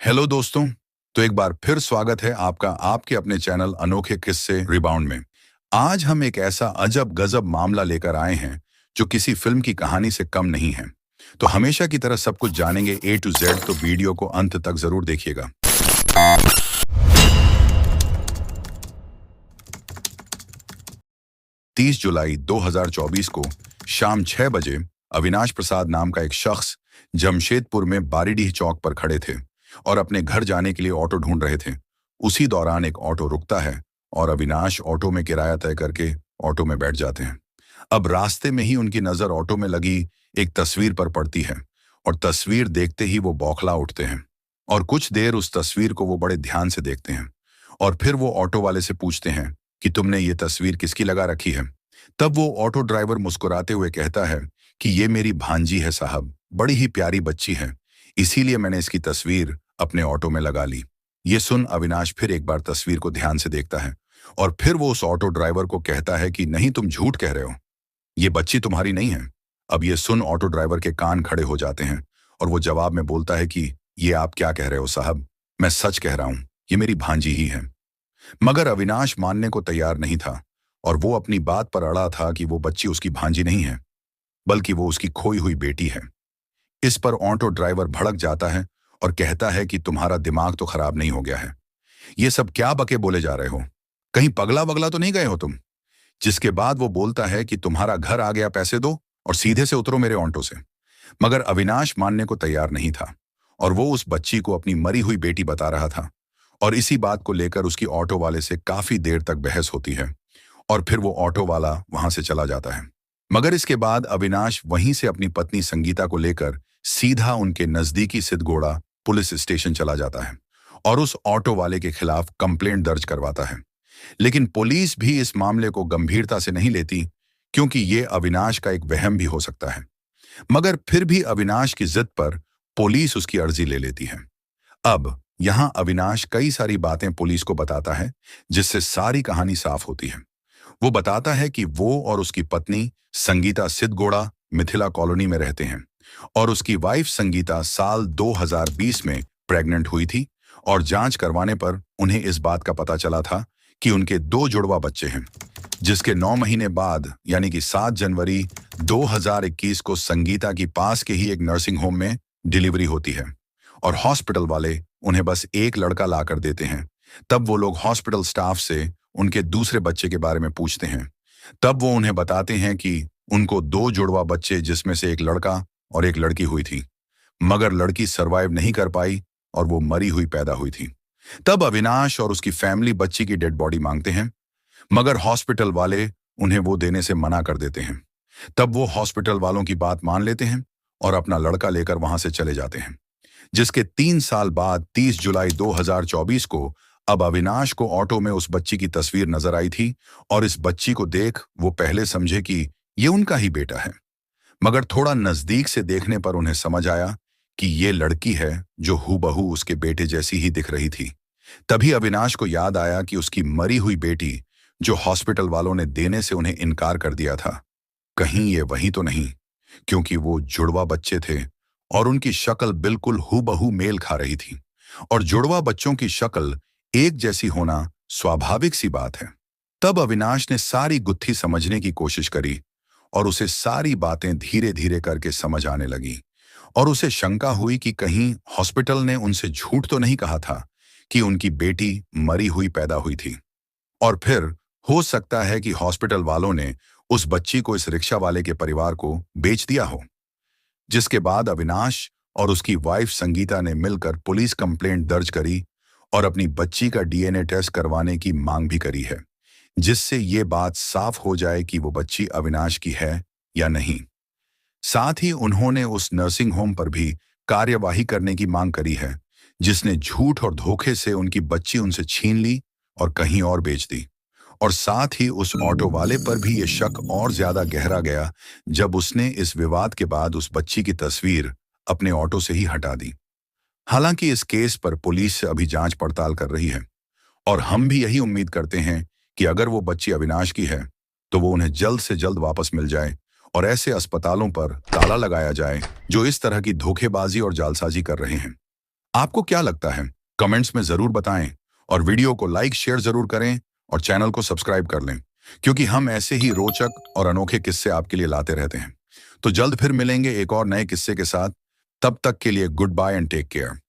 Hello दोस्तों। तो एक बार फिर स्वागत है आपका आपके अपने चैनल अनोखे किस्से रिबाउंड में। आज हम एक ऐसा अजब गजब मामला लेकर आए हैं जो किसी फिल्म की कहानी से कम नहीं है। तो हमेशा की तरह सब कुछ जानेंगे A to Z, तो वीडियो को अंत तक जरूर देखिएगा। 30 जुलाई 2024 को शाम 6 बजे अविनाश प्रसाद नाम का एक शख्स जमशेदपुर में बारीडीह चौक पर खड़े थे और अपने घर जाने के लिए ऑटो ढूंढ रहे थे। उसी दौरान एक ऑटो रुकता है और अविनाश ऑटो में किराया तय करके ऑटो में बैठ जाते हैं। अब रास्ते में ही उनकी नजर ऑटो में लगी एक तस्वीर पर पड़ती है और तस्वीर देखते ही वो बौखला उठते हैं और कुछ देर उस तस्वीर को वो बड़े ध्यान से देखते हैं और फिर वो ऑटो वाले से पूछते हैं कि तुमने ये तस्वीर किसकी लगा रखी है। तब वो ऑटो ड्राइवर मुस्कुराते हुए कहता है कि ये मेरी भांजी है साहब, बड़ी ही प्यारी बच्ची है, इसीलिए मैंने इसकी तस्वीर अपने ऑटो में लगा ली। ये सुन अविनाश फिर एक बार तस्वीर को ध्यान से देखता है और फिर वो उस ऑटो ड्राइवर को कहता है कि नहीं, तुम झूठ कह रहे हो, ये बच्ची तुम्हारी नहीं है। अब ये सुन ऑटो ड्राइवर के कान खड़े हो जाते हैं और वो जवाब में बोलता है कि ये आप क्या कह रहे हो साहब, मैं सच कह रहा हूं, ये मेरी भांजी ही है। मगर अविनाश मानने को तैयार नहीं था और वो अपनी बात पर अड़ा था कि वो बच्ची उसकी भांजी नहीं है, बल्कि वो उसकी खोई हुई बेटी है। इस पर ऑटो ड्राइवर भड़क जाता है और कहता है कि तुम्हारा दिमाग तो खराब नहीं हो गया है, ये सब क्या बके बोले जा रहे हो, कहीं पगला वगला तो नहीं गए हो तुम। जिसके बाद वो बोलता है कि तुम्हारा घर आ गया, पैसे दो और सीधे से उतरो मेरे ऑटो से। मगर अविनाश मानने को तैयार नहीं था और वो उस बच्ची को अपनी मरी हुई बेटी बता रहा था और इसी बात को लेकर उसकी ऑटो वाले से काफी देर तक बहस होती है और फिर वो ऑटो वाला वहां से चला जाता है। मगर इसके बाद अविनाश वहीं से अपनी पत्नी संगीता को लेकर सीधा उनके नजदीकी सिद्धगोड़ा पुलिस स्टेशन चला जाता है और उस ऑटो वाले के खिलाफ कंप्लेंट दर्ज करवाता है। लेकिन पुलिस भी इस मामले को गंभीरता से नहीं लेती, क्योंकि ये अविनाश का एक वहम भी हो सकता है। मगर फिर भी अविनाश की जिद पर पुलिस उसकी अर्जी ले लेती है। अब यहां अविनाश कई सारी बातें पुलिस को बताता है जिससे सारी कहानी साफ होती है। वो बताता है कि वो और उसकी पत्नी संगीता सिद्धगोड़ा मिथिला कॉलोनी में रहते हैं और उसकी वाइफ संगीता साल 2020 में प्रेग्नेंट हुई थी और जांच करवाने पर उन्हें इस बात का पता चला था कि उनके 2 जुड़वा बच्चे हैं, जिसके 9 महीने बाद यानी कि 7 जनवरी 2021 को संगीता की पास के ही एक नर्सिंग होम में डिलीवरी होती है और हॉस्पिटल वाले उन्हें बस एक लड़का ला कर देते हैं। तब वो लोग हॉस्पिटल स्टाफ से उनके दूसरे बच्चे के बारे में पूछते हैं। तब वो उन्हें बताते हैं कि उनको 2 जुड़वा बच्चे, जिसमें से एक लड़का और एक लड़की हुई थी, मगर लड़की सरवाइव नहीं कर पाई और वो मरी हुई पैदा हुई थी। तब अविनाश और उसकी फैमिली बच्ची की डेड बॉडी मांगते हैं, मगर हॉस्पिटल वाले उन्हें वो देने से मना कर देते हैं। तब वो हॉस्पिटल वालों की बात मान लेते हैं और अपना लड़का लेकर वहां से चले जाते हैं। जिसके 3 साल बाद 30 जुलाई 2024 को अब अविनाश को ऑटो में उस बच्ची की तस्वीर नजर आई थी और इस बच्ची को देख वो पहले समझे कि ये उनका ही बेटा है, मगर थोड़ा नजदीक से देखने पर उन्हें समझ आया कि ये लड़की है जो हूबहू उसके बेटे जैसी ही दिख रही थी। तभी अविनाश को याद आया कि उसकी मरी हुई बेटी जो हॉस्पिटल वालों ने देने से उन्हें इनकार कर दिया था, कहीं ये वही तो नहीं, क्योंकि वो जुड़वा बच्चे थे और उनकी शक्ल बिल्कुल हूबहू मेल खा रही थी और जुड़वा बच्चों की शक्ल एक जैसी होना स्वाभाविक सी बात है। तब अविनाश ने सारी गुत्थी समझने की कोशिश करी और उसे सारी बातें धीरे धीरे करके समझ आने लगी और उसे शंका हुई कि कहीं हॉस्पिटल ने उनसे झूठ तो नहीं कहा था कि उनकी बेटी मरी हुई पैदा हुई थी। और फिर हो सकता है कि हॉस्पिटल वालों ने उस बच्ची को इस रिक्शा वाले के परिवार को बेच दिया हो। जिसके बाद अविनाश और उसकी वाइफ संगीता ने मिलकर पुलिस कंप्लेंट दर्ज करी और अपनी बच्ची का डीएनए टेस्ट करवाने की मांग भी करी है, जिससे ये बात साफ हो जाए कि वो बच्ची अविनाश की है या नहीं। साथ ही उन्होंने उस नर्सिंग होम पर भी कार्यवाही करने की मांग करी है जिसने झूठ और धोखे से उनकी बच्ची उनसे छीन ली और कहीं और बेच दी। और साथ ही उस ऑटो वाले पर भी ये शक और ज्यादा गहरा गया जब उसने इस विवाद के बाद उस बच्ची की तस्वीर अपने ऑटो से ही हटा दी। हालांकि इस केस पर पुलिस अभी जांच पड़ताल कर रही है और हम भी यही उम्मीद करते हैं कि अगर वो बच्ची अविनाश की है तो वो उन्हें जल्द से जल्द वापस मिल जाए और ऐसे अस्पतालों पर ताला लगाया जाए जो इस तरह की धोखेबाजी और जालसाजी कर रहे हैं। आपको क्या लगता है? कमेंट्स में जरूर बताएं और वीडियो को लाइक शेयर जरूर करें और चैनल को सब्सक्राइब कर लें, क्योंकि हम ऐसे ही रोचक और अनोखे किस्से आपके लिए लाते रहते हैं। तो जल्द फिर मिलेंगे एक और नए किस्से के साथ। तब तक के लिए goodbye and take care.